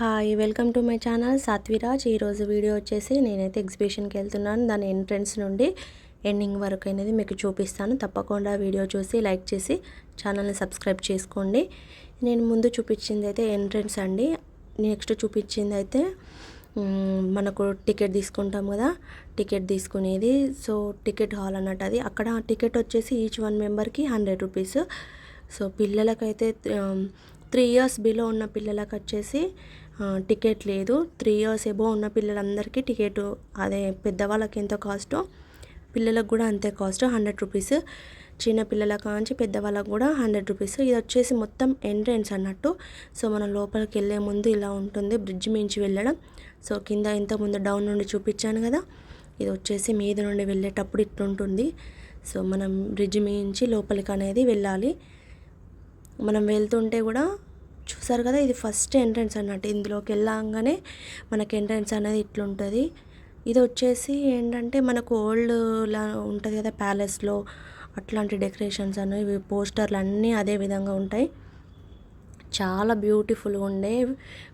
Hi welcome to my channel Satviraj. ఈరోజు video వచ్చేసి నేనైతే ఎగ్జిబిషన్కి వెళ్తున్నాను. దాని ఎంట్రన్స్ నుండి ఎండింగ్ వరకు అనేది మీకు చూపిస్తాను. తప్పకుండా వీడియో చూసి లైక్ చేసి ఛానల్ని సబ్స్క్రైబ్ చేసుకోండి. నేను ముందు చూపించింది అయితే ఎంట్రన్స్ అండి. నెక్స్ట్ చూపించింది అయితే మనకు టికెట్ తీసుకుంటాం కదా, టికెట్ తీసుకునేది. సో టికెట్ హాల్ అన్నట్టు అది. అక్కడ టికెట్ వచ్చేసి ఈచ్ వన్ మెంబర్కి 100 రూపీస్. సో పిల్లలకైతే 3 ఇయర్స్ బిలో ఉన్న పిల్లలకు వచ్చేసి టికెట్ లేదు. 3 ఇయర్స్ ఎబో ఉన్న పిల్లలందరికీ టికెట్ అదే. పెద్దవాళ్ళకి ఎంత కాస్టో పిల్లలకు కూడా అంతే కాస్ట్, 100 రూపీస్. చిన్న పిల్లల కాంచి పెద్దవాళ్ళకు కూడా 100 రూపీస్. ఇది వచ్చేసి మొత్తం ఎంట్రన్స్ అన్నట్టు. సో మనం లోపలికి వెళ్ళే ముందు ఇలా ఉంటుంది, బ్రిడ్జ్ మించి వెళ్ళడం. సో కింద ఇంతకుముందు డౌన్ నుండి చూపించాను కదా, ఇది వచ్చేసి మీద నుండి వెళ్ళేటప్పుడు ఇట్లుంటుంది. సో మనం బ్రిడ్జ్ మించి లోపలికి అనేది వెళ్ళాలి. మనం వెళ్తుంటే కూడా చూసారు కదా, ఇది ఫస్ట్ ఎంట్రన్స్ అన్నట్టు. ఇందులోకి వెళ్ళంగానే మనకి ఎంట్రన్స్ అనేది ఇట్లుంటుంది. ఇది వచ్చేసి ఏంటంటే మనకు ఓల్డ్ లా ఉంటుంది కదా ప్యాలెస్లో, అట్లాంటి డెకరేషన్స్ అనేవి, పోస్టర్లు అన్నీ అదే విధంగా ఉంటాయి. చాలా బ్యూటిఫుల్గా ఉండే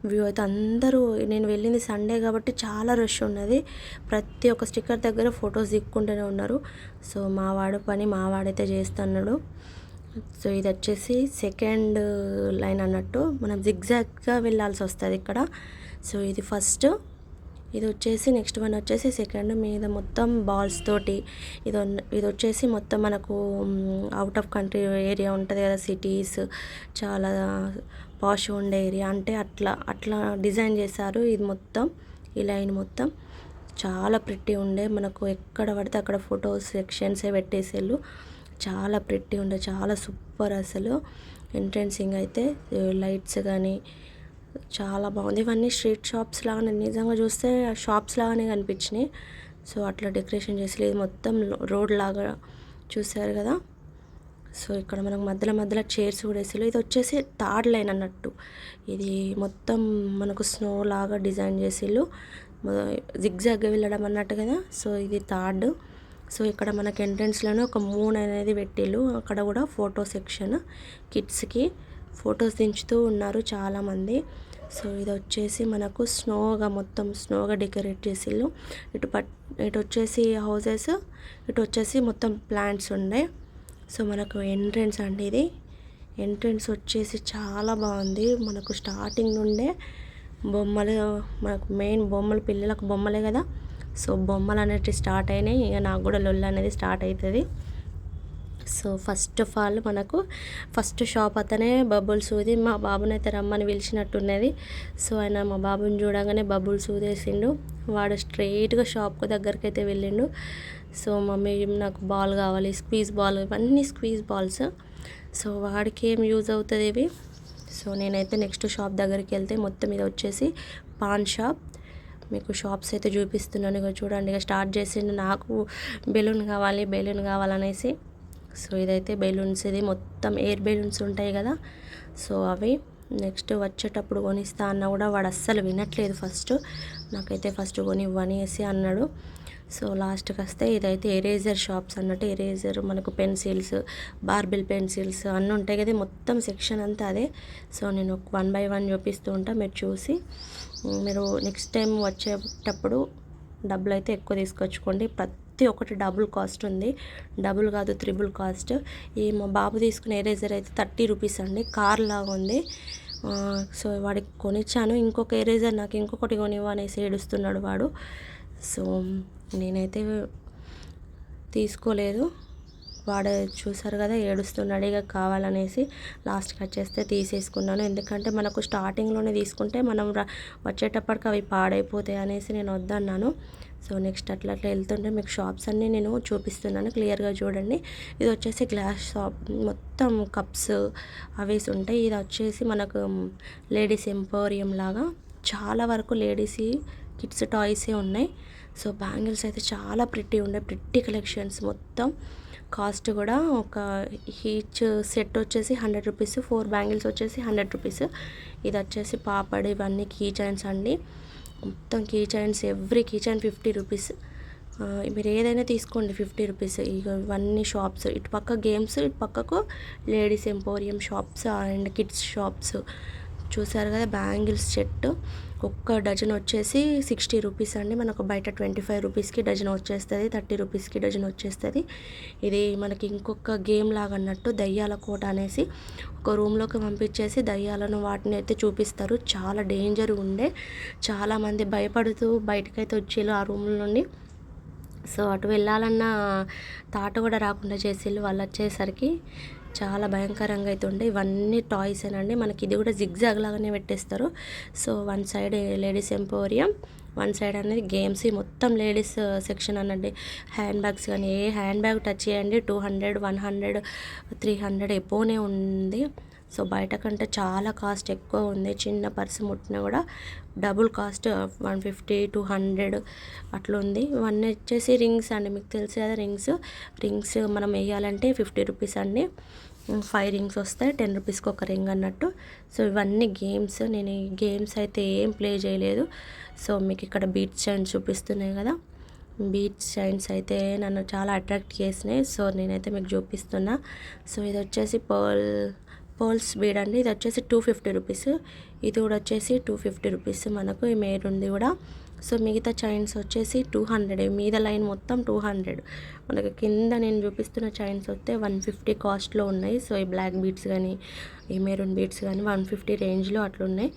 వ్యూ అయితే. అందరూ, నేను వెళ్ళింది సండే కాబట్టి చాలా రష్ ఉన్నది. ప్రతి ఒక్క స్టిక్కర్ దగ్గర ఫొటోస్ దిక్కుంటూనే ఉన్నారు. సో మావాడు పని మావాడైతే చేస్తున్నాడు. సో ఇది వచ్చేసి సెకండ్ లైన్ అన్నట్టు. మనం జిగ్జాగ్గా వెళ్ళాల్సి వస్తుంది ఇక్కడ. సో ఇది ఫస్ట్, ఇది వచ్చేసి నెక్స్ట్ వన్ వచ్చేసి సెకండ్. మీద మొత్తం బాల్స్ తోటి ఇది వచ్చేసి మొత్తం మనకు అవుట్ ఆఫ్ కంట్రీ ఏరియా ఉంటుంది కదా, సిటీస్ చాలా పాష్ ఉండే ఏరియా అంటే అట్లా డిజైన్ చేశారు. ఇది మొత్తం ఈ లైన్ మొత్తం చాలా ప్రిట్టి ఉండే. మనకు ఎక్కడ పడితే అక్కడ ఫొటోస్ సెక్షన్సే పెట్టేసేళ్ళు. చాలా ప్రిట్టి ఉండే, చాలా సూపర్ అసలు. ఎంట్రెన్సింగ్ అయితే లైట్స్ కానీ చాలా బాగుంది. ఇవన్నీ స్ట్రీట్ షాప్స్ లాగానే, నిజంగా చూస్తే షాప్స్ లాగానే కనిపించినాయి. సో అట్లా డెకరేషన్ చేసి, ఇది మొత్తం రోడ్ లాగా చూసారు కదా. సో ఇక్కడ మనకు మధ్యలో చైర్స్ కూడా వేసారు. ఇది వచ్చేసి థర్డ్ లైన్ అన్నట్టు. ఇది మొత్తం మనకు స్నో లాగా డిజైన్ చేసిళ్ళు, జిగ్జాగ్గా వెళ్ళడం అన్నట్టు కదా. సో ఇది థర్డ్. సో ఇక్కడ మనకి ఎంట్రన్స్లోనే ఒక మూన్ అనేది పెట్టిళ్ళు. అక్కడ కూడా ఫోటో సెక్షన్, కిడ్స్కి ఫొటోస్ దించుతూ ఉన్నారు చాలామంది. సో ఇది వచ్చేసి మనకు మొత్తం స్నోగా డెకరేట్ చేసిళ్ళు. ఇటు వచ్చేసి హౌసెస్, ఇటు వచ్చేసి మొత్తం ప్లాంట్స్ ఉండే. సో మనకు ఎంట్రన్స్ అండి ఇది. ఎంట్రన్స్ వచ్చేసి చాలా బాగుంది. మనకు స్టార్టింగ్ నుండే బొమ్మలు, మనకు మెయిన్ బొమ్మలు, పిల్లలకు బొమ్మలే కదా. సో బొమ్మలు అనేవి స్టార్ట్ అయినాయి. ఇక నాకు కూడా లొల్లు అనేది స్టార్ట్ అవుతుంది. సో ఫస్ట్ ఆఫ్ ఆల్ మనకు ఫస్ట్ షాప్ అతనే బబుల్స్ ఊది మా బాబునైతే రమ్మని పిలిచినట్టున్నది. సో ఆయన మా బాబుని చూడగానే బబుల్స్ ఊదేసిండు. వాడు స్ట్రైట్గా షాప్ దగ్గరికి అయితే వెళ్ళిండు. సో మమ్మీ నాకు బాల్ కావాలి, స్క్వీజ్ బాల్, ఇవన్నీ స్క్వీజ్ బాల్స్. సో వాడికి ఏం యూజ్ అవుతుంది ఇవి. సో నేనైతే నెక్స్ట్ షాప్ దగ్గరికి వెళ్తే మొత్తం ఇది వచ్చేసి పాన్ షాప్. మీకు షాప్స్ అయితే చూపిస్తున్నాను. ఇక చూడండి, ఇక స్టార్ట్ చేసిండు. నాకు బెలూన్ కావాలనేసి. సో ఇదైతే బెలూన్స్, ఇది మొత్తం ఎయిర్ బెలూన్స్ ఉంటాయి కదా. సో అవి నెక్స్ట్ వచ్చేటప్పుడు కొనిస్తా అన్నా కూడా వాడు అస్సలు వినట్లేదు. నాకైతే ఫస్ట్ కొనివ్వనేసి అన్నాడు. సో లాస్ట్కి వస్తే ఇదైతే ఎరేజర్ షాప్స్ అన్నట్టు. ఎరేజర్ మనకు పెన్సిల్స్, బార్బిల్ పెన్సిల్స్ అన్నీ ఉంటాయి కదా, మొత్తం సెక్షన్ అంతా అదే. సో నేను 1 బై 1 చూపిస్తూ ఉంటా, మీరు చూసి మీరు నెక్స్ట్ టైం వచ్చేటప్పుడు డబ్బులు అయితే ఎక్కువ తీసుకొచ్చుకోండి. ప్రతి ఒక్కటి డబుల్ కాస్ట్ ఉంది, డబుల్ కాదు త్రిబుల్ కాస్ట్. ఈ మా బాబు తీసుకునే ఎరేజర్ అయితే 30 రూపీస్ అండి, కార్ లాగా ఉంది. సో వాడికి కొనిచ్చాను. ఇంకొక ఎరేజర్ నాకు ఇంకొకటి కొనివ్వు అనేసి ఏడుస్తున్నాడు వాడు. సో నేనైతే తీసుకోలేదు. వాడు చూసారు కదా ఏడుస్తున్నాడు, ఇక కావాలనేసి లాస్ట్కి వచ్చేస్తే తీసేసుకున్నాను. ఎందుకంటే మనకు స్టార్టింగ్లోనే తీసుకుంటే మనం వచ్చేటప్పటికి అవి పాడైపోతాయి అనేసి నేను వద్దన్నాను. సో నెక్స్ట్ అట్లా వెళ్తుంటే మీకు షాప్స్ అన్నీ నేను చూపిస్తున్నాను, క్లియర్గా చూడండి. ఇది వచ్చేసి గ్లాస్ షాప్, మొత్తం కప్స్ అవి ఉంటాయి. ఇది వచ్చేసి మనకు లేడీస్ ఎంపోరియం లాగా, చాలా వరకు లేడీస్ కిడ్స్ టాయ్సే ఉన్నాయి. సో బ్యాంగిల్స్ అయితే చాలా ప్రిట్టి ఉండే, ప్రిట్టి కలెక్షన్స్ మొత్తం. కాస్ట్ కూడా ఒక ఈచ్ సెట్ వచ్చేసి 100 రూపీస్, 4 బ్యాంగిల్స్ వచ్చేసి 100 రూపీస్. ఇది వచ్చేసి పాపడ్, ఇవన్నీ కీ చైన్స్ అండి. మొత్తం key chains, every key chain 50 rupees. మీరు ఏదైనా తీసుకోండి 50 రూపీస్. ఇవన్నీ షాప్స్, ఇటు పక్క గేమ్స్, ఇటు పక్కకు ladies emporium shops and kids shops. చూసారు కదా బ్యాంగిల్స్ సెట్ ఒక్క డజన్ వచ్చేసి 60 రూపీస్ అండి. మనకు బయట 25 రూపీస్కి డజన్ వచ్చేస్తుంది, 30 రూపీస్కి డజన్ వచ్చేస్తుంది. ఇది మనకి ఇంకొక గేమ్ లాగా అన్నట్టు దయ్యాల కోట అనేసి ఒక రూమ్లోకి పంపించేసి దయ్యాలను వాటిని అయితే చూపిస్తారు. చాలా డేంజర్ ఉండే, చాలామంది భయపడుతూ బయటకైతే వచ్చేళ్ళు ఆ రూమ్ నుండి. సో అటు వెళ్ళాలన్న తాట కూడా రాకుండా చేసేళ్ళు వాళ్ళు వచ్చేసరికి. చాలా భయంకరంగా అయితే ఉండే. ఇవన్నీ టాయ్స్ ఏనండి. మనకి ఇది కూడా జిగ్జాగ్ లాగానే పెట్టేస్తారు. So one side ladies emporium, one side అనేది గేమ్స్. మొత్తం లేడీస్ సెక్షన్ అనండి. హ్యాండ్ బ్యాగ్స్ కానీ ఏ హ్యాండ్ బ్యాగ్ టచ్ చేయండి 200, 100, 300 ఎపోనే ఉంది. సో బయట కంటే చాలా కాస్ట్ ఎక్కువ ఉంది. చిన్న పర్సు ముట్టినా కూడా డబుల్ కాస్ట్ 150, 200 అట్లా ఉంది. ఇవన్నీ వచ్చేసి రింగ్స్ అండి. మీకు తెలుసు కదా రింగ్స్ మనం వేయాలంటే 50 రూపీస్ అండి. 5 రింగ్స్ వస్తాయి, 10 రూపీస్కి ఒక రింగ్ అన్నట్టు. సో ఇవన్నీ గేమ్స్. నేను ఈ గేమ్స్ అయితే ఏం ప్లే చేయలేదు. సో మీకు ఇక్కడ బీచ్ చైన్స్ చూపిస్తున్నాయి కదా, బీచ్ చైన్స్ అయితే నన్ను చాలా అట్రాక్ట్ చేసినాయి. సో నేనైతే మీకు చూపిస్తున్నా. సో ఇది వచ్చేసి పర్ల్స్ బీడ్ అండి. ఇది వచ్చేసి 250 రూపీస్. ఇది కూడా వచ్చేసి 250 రూపీస్. మనకు ఈ మేరుంది కూడా. సో మిగతా చైన్స్ వచ్చేసి 200. మీద లైన్ మొత్తం 200. మనకి కింద నేను చూపిస్తున్న చైన్స్ వస్తే 150 కాస్ట్లో ఉన్నాయి. సో ఈ బ్లాక్ బీడ్స్ కానీ ఈ మెరూన్ బీడ్స్ కానీ 150 రేంజ్లో అట్లున్నాయి.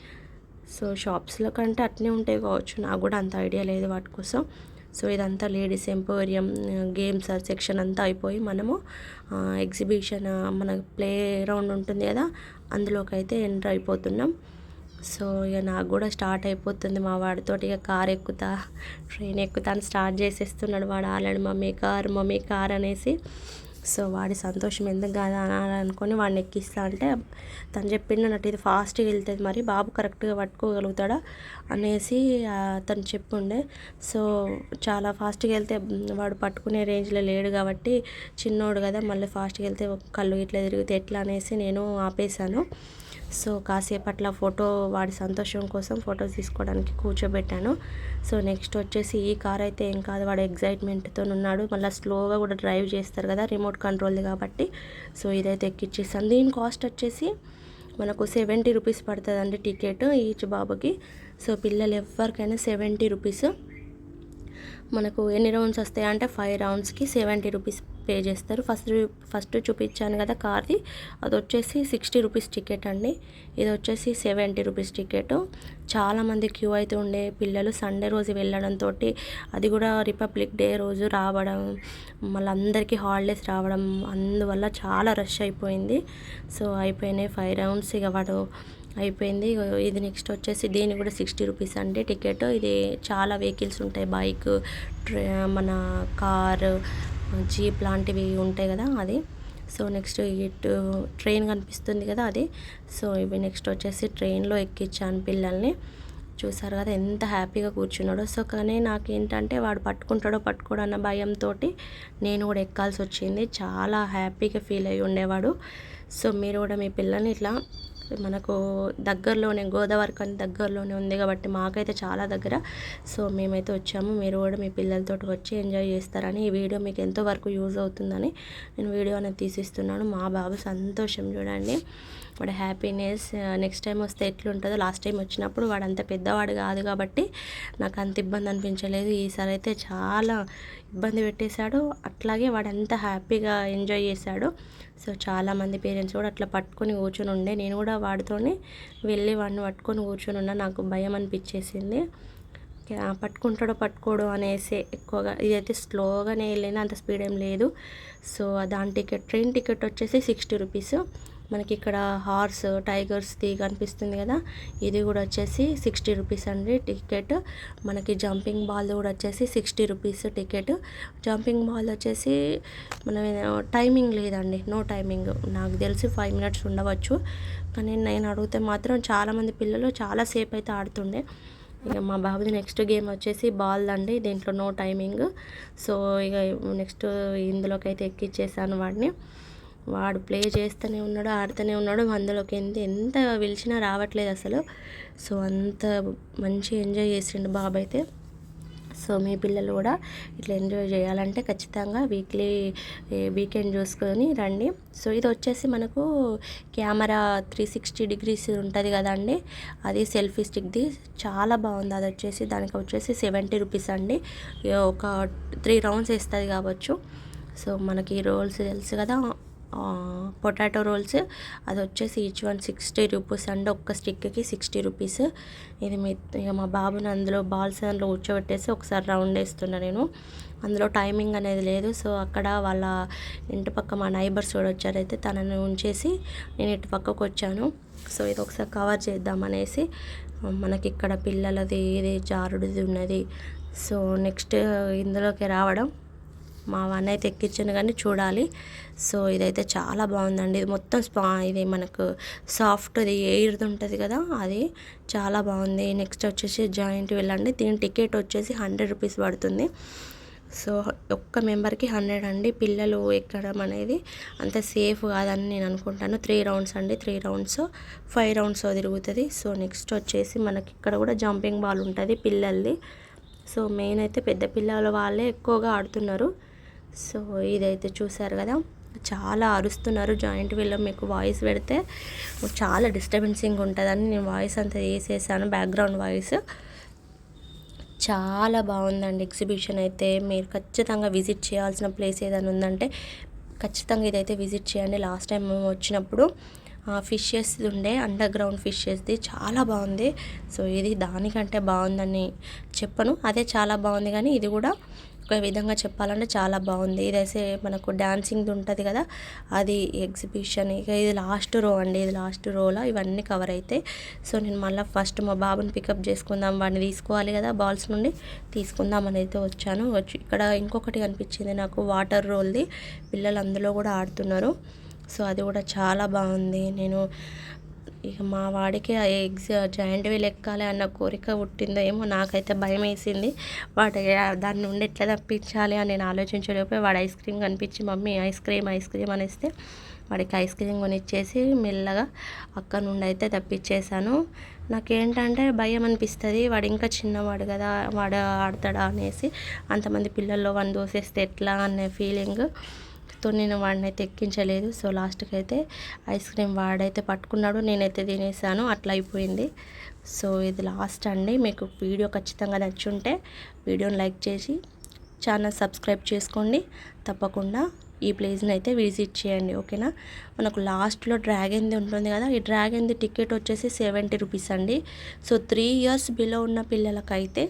సో షాప్స్లో కంటే అట్నే ఉంటాయి కావచ్చు, నాకు కూడా అంత ఐడియా లేదు వాటి కోసం. సో ఇదంతా లేడీస్ ఎంపోరియం గేమ్స్ సెక్షన్ అంతా అయిపోయి మనము ఎగ్జిబిషన్ మన ప్లే గ్రౌండ్ ఉంటుంది కదా, అందులోకి అయితే ఎంటర్ అయిపోతున్నాం. సో ఇక నాకు కూడా స్టార్ట్ అయిపోతుంది. మా వాడితో ఇక కార్ ఎక్కుతా, ట్రైన్ ఎక్కుతా అని స్టార్ట్ చేసేస్తున్నాడు వాడు ఆల్రెడీ. మమ్మీ కార్ అనేసి. సో వాడి సంతోషం ఎందుకు కాదు అనుకొని వాడిని ఎక్కిస్తా అంటే తను చెప్పిండు అన్నట్టు ఇది ఫాస్ట్గా వెళ్తుంది, మరి బాబు కరెక్ట్గా పట్టుకోగలుగుతాడా అనేసి తను చెప్పుండే. సో చాలా ఫాస్ట్గా వెళ్తే వాడు పట్టుకునే రేంజ్లో లేడు కాబట్టి చిన్నోడు కదా, మళ్ళీ ఫాస్ట్గా వెళ్తే కళ్ళు ఇట్లా తిరిగితే ఎట్లా అనేసి నేను ఆపేశాను. సో కాసేపట్ల ఫోటో వాడి సంతోషం కోసం ఫొటోస్ తీసుకోవడానికి కూర్చోబెట్టాను. సో నెక్స్ట్ వచ్చేసి ఈ కార్ అయితే ఏం కాదు, వాడు ఎగ్జైట్మెంట్తో ఉన్నాడు. మళ్ళీ స్లోగా కూడా డ్రైవ్ చేస్తారు కదా, రిమోట్ కంట్రోల్ది కాబట్టి. సో ఇదైతే ఎక్కిచ్చేస్తాను. దీని కాస్ట్ వచ్చేసి మనకు 70 రూపీస్ పడుతుందండి టికెట్ ఈచ్ బాబుకి. సో పిల్లలు ఎవరికైనా 70 రూపీస్. మనకు ఎన్ని రౌండ్స్ వస్తాయి అంటే 5 రౌండ్స్కి 70 రూపీస్ పే చేస్తారు. ఫస్ట్ చూపించాను కదా కార్ది, అది వచ్చేసి 60 రూపీస్ టికెట్ అండి. ఇది వచ్చేసి 70 రూపీస్ టికెట్. చాలామంది క్యూ అయితే ఉండే. పిల్లలు సండే రోజు వెళ్ళడంతో, అది కూడా రిపబ్లిక్ డే రోజు రావడం, మళ్ళీ అందరికీ హాలిడేస్ రావడం, అందువల్ల చాలా రష్ అయిపోయింది. సో అయిపోయినాయి 5 రౌండ్స్, ఇక వాడు అయిపోయింది. ఇది నెక్స్ట్ వచ్చేసి దీనికి కూడా 60 రూపీస్ అండి టికెట్. ఇది చాలా వెహికల్స్ ఉంటాయి, బైక్, మన కారు, జీప్ లాంటివి ఉంటాయి కదా అది. సో నెక్స్ట్ ఇటు ట్రైన్ కనిపిస్తుంది కదా అది. సో ఇవి నెక్స్ట్ వచ్చేసి ట్రైన్లో ఎక్కించాను పిల్లల్ని. చూసారు కదా ఎంత హ్యాపీగా కూర్చున్నాడో. సో కానీ నాకేంటంటే వాడు పట్టుకోడు అన్న భయంతో నేను కూడా ఎక్కాల్సి వచ్చింది. చాలా హ్యాపీగా ఫీల్ అయ్యి ఉండేవాడు. సో మీరు కూడా మీ పిల్లల్ని ఇట్లా, మనకు దగ్గరలోనే గోదావరి కానీ దగ్గరలోనే ఉంది కాబట్టి మాకైతే చాలా దగ్గర. సో మేమైతే వచ్చాము. మీరు కూడా మీ పిల్లలతో వచ్చి ఎంజాయ్ చేస్తారని, ఈ వీడియో మీకు ఎంతో వరకు యూజ్ అవుతుందని నేను వీడియో అనేది తీసిస్తున్నాను. మా బాబు సంతోషం చూడండి, వాడు హ్యాపీనెస్. నెక్స్ట్ టైం వస్తే ఎట్లుంటుందో, లాస్ట్ టైం వచ్చినప్పుడు వాడు అంత పెద్దవాడు కాదు కాబట్టి నాకు అంత ఇబ్బంది అనిపించలేదు. ఈసారి అయితే చాలా ఇబ్బంది పెట్టేశాడు. అట్లాగే వాడు అంత హ్యాపీగా ఎంజాయ్ చేశాడు. సో చాలామంది పేరెంట్స్ కూడా అట్లా పట్టుకొని కూర్చొని ఉండే. నేను కూడా వాడితోనే వెళ్ళి వాడిని పట్టుకొని కూర్చొని ఉన్నా. నాకు భయం అనిపించేసింది, పట్టుకోడు అనేసి ఎక్కువగా. ఇదైతే స్లోగానే వెళ్ళింది, అంత స్పీడ్ ఏం లేదు. సో దాని టికెట్, ట్రైన్ టికెట్ వచ్చేసి 60 రూపీస్. మనకి ఇక్కడ హార్స్ టైగర్స్ది కనిపిస్తుంది కదా, ఇది కూడా వచ్చేసి 60 రూపీస్ అండి టికెట్. మనకి జంపింగ్ బాల్ కూడా వచ్చేసి 60 రూపీస్ టికెట్. జంపింగ్ బాల్ వచ్చేసి మనం టైమింగ్ లేదండి, నో టైమింగ్. నాకు తెలిసి 5 మినిట్స్ ఉండవచ్చు, కానీ నేను అడిగితే మాత్రం చాలామంది పిల్లలు చాలాసేపు అయితే ఆడుతుండే. ఇక మా బాబుది నెక్స్ట్ గేమ్ వచ్చేసి బాల్ అండి, దీంట్లో నో టైమింగ్. సో ఇక నెక్స్ట్ ఇందులోకి అయితే ఎక్కిచ్చేసాను వాడిని. వాడు ప్లే చేస్తూనే ఉన్నాడు, ఆడుతూనే ఉన్నాడు. అందులోకి ఎంత పిలిచినా రావట్లేదు అసలు. సో అంత మంచి ఎంజాయ్ చేసిండు బాబు అయితే. సో మీ పిల్లలు కూడా ఇట్లా ఎంజాయ్ చేయాలంటే ఖచ్చితంగా వీకెండ్ చూసుకొని రండి. సో ఇది వచ్చేసి మనకు కెమెరా 360 డిగ్రీస్ ఉంటుంది కదండి, అది సెల్ఫీ స్టిక్ది చాలా బాగుంది. అది వచ్చేసి దానికి వచ్చేసి 70 రూపీస్ అండి. ఒక 3 రౌండ్స్ వేస్తుంది కావచ్చు. సో మనకి రోల్స్ తెలుసు కదా, పొటాటో రోల్స్, అది వచ్చేసి ఈచ్ వన్ 60 రూపీస్ అండి. ఒక్క స్టిక్కి 60 రూపీస్. ఇది ఇక మా బాబుని అందులో బాల్స్ దాంట్లో కూర్చోబెట్టేసి ఒకసారి రౌండ్ వేస్తున్నా నేను. అందులో టైమింగ్ అనేది లేదు. సో అక్కడ వాళ్ళ ఇంటి పక్క మా నైబర్స్ కూడా వచ్చారైతే తనని ఉంచేసి నేను ఇటు పక్కకు వచ్చాను. సో ఇది ఒకసారి కవర్ చేద్దామనేసి మనకి ఇక్కడ పిల్లలది ఇది జారుడుది ఉన్నది. సో నెక్స్ట్ ఇందులోకి రావడం మా వాడిని అయితే ఎక్కించాను కానీ చూడాలి. సో ఇదైతే చాలా బాగుందండి. ఇది మొత్తం ఇది మనకు సాఫ్ట్ది ఎయిర్ది ఉంటుంది కదా, అది చాలా బాగుంది. నెక్స్ట్ వచ్చేసి జాయింట్ వెళ్ళండి. దీని టికెట్ వచ్చేసి 100 రూపీస్ పడుతుంది. సో ఒక్క మెంబర్కి 100 అండి. పిల్లలు ఎక్కడం అనేది అంత సేఫ్ కాదని నేను అనుకుంటాను. 3 రౌండ్స్ అండి, 3 రౌండ్స్ 5 రౌండ్స్ తిరుగుతుంది. సో నెక్స్ట్ వచ్చేసి మనకి ఇక్కడ కూడా జంపింగ్ బాల్ ఉంటుంది పిల్లలది. సో మెయిన్ అయితే పెద్ద పిల్లల వాళ్ళే ఎక్కువగా ఆడుతున్నారు. సో ఇదైతే చూసారు కదా, చాలా అరుస్తున్నారు. జాయింట్ వీల్లో మీకు వాయిస్ పెడితే చాలా డిస్టర్బెన్సింగ్ ఉంటుందని నేను వాయిస్ అంతా వేసేసాను, బ్యాక్గ్రౌండ్ వాయిస్. చాలా బాగుందండి ఎగ్జిబిషన్ అయితే. మీరు ఖచ్చితంగా విజిట్ చేయాల్సిన ప్లేస్ ఏదైనా ఉందంటే ఖచ్చితంగా ఇదైతే విజిట్ చేయండి. లాస్ట్ టైం మేము వచ్చినప్పుడు ఫిషెస్ ఉండే, అండర్ గ్రౌండ్ ఫిషెస్ది చాలా బాగుంది. సో ఇది దానికంటే బాగుందని చెప్పను, అదే చాలా బాగుంది. కానీ ఇది కూడా ఒక విధంగా చెప్పాలంటే చాలా బాగుంది. ఇదైతే మనకు డ్యాన్సింగ్ ఉంటుంది కదా, అది ఎగ్జిబిషన్. ఇక ఇది లాస్ట్ రో అండి, ఇది లాస్ట్ రోలో ఇవన్నీ కవర్ అవుతాయి. సో నేను మళ్ళీ ఫస్ట్ మా బాబుని పికప్ చేసుకుందాం, వాడిని తీసుకోవాలి కదా బాల్స్ నుండి, తీసుకుందామని అయితే వచ్చాను. ఇక్కడ ఇంకొకటి కనిపించింది నాకు, వాటర్ రోల్ది. పిల్లలు అందులో కూడా ఆడుతున్నారు. సో అది కూడా చాలా బాగుంది. నేను ఇక మా వాడికి ఆ జాయింట్ వీల్ ఎక్కాలి అన్న కోరిక పుట్టిందో ఏమో, నాకైతే భయం వేసింది. వాడు దాని నుండి ఎట్లా తప్పించాలి అని నేను ఆలోచించలేకపోయి వాడు ఐస్ క్రీమ్ కనిపించి మమ్మీ ఐస్ క్రీమ్ అనేస్తే వాడికి ఐస్ క్రీమ్ కొనిచ్చేసి మెల్లగా అక్కడ నుండి అయితే తప్పించేశాను. నాకేంటంటే భయం అనిపిస్తుంది, వాడు ఇంకా చిన్నవాడు కదా, వాడు ఆడతాడా అనేసి. అంతమంది పిల్లల్లో వాడిని దోసేస్తే ఎట్లా అనే ఫీలింగ్ తో నేను వాడిని అయితే ఎక్కించలేదు. సో లాస్ట్కి అయితే ఐస్ క్రీమ్ వాడైతే పట్టుకున్నాడు, నేనైతే తినేసాను, అట్లా అయిపోయింది. సో ఇది లాస్ట్ అండి. మీకు వీడియో ఖచ్చితంగా నచ్చుంటే వీడియోని లైక్ చేసి ఛానల్ సబ్స్క్రైబ్ చేసుకోండి. తప్పకుండా ఈ ప్లేస్ని అయితే విజిట్ చేయండి, ఓకేనా. మనకు లాస్ట్లో డ్రాగన్ది ఉంటుంది కదా, ఈ డ్రాగన్ది టికెట్ వచ్చేసి 70 రూపీస్ అండి. సో 3 ఇయర్స్ బిలో ఉన్న పిల్లలకైతే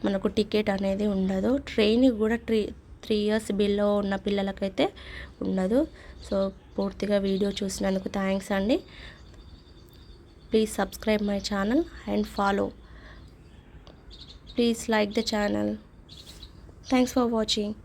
మనకు టికెట్ అనేది ఉండదు. ట్రైన్కి కూడా 3 ఇయర్స్ బిలో ఉన్న పిల్లలకైతే ఉండదు. సో పూర్తిగా వీడియో చూసినందుకు థ్యాంక్స్ అండి. Please subscribe my channel and follow. Please like the channel. Thanks for watching.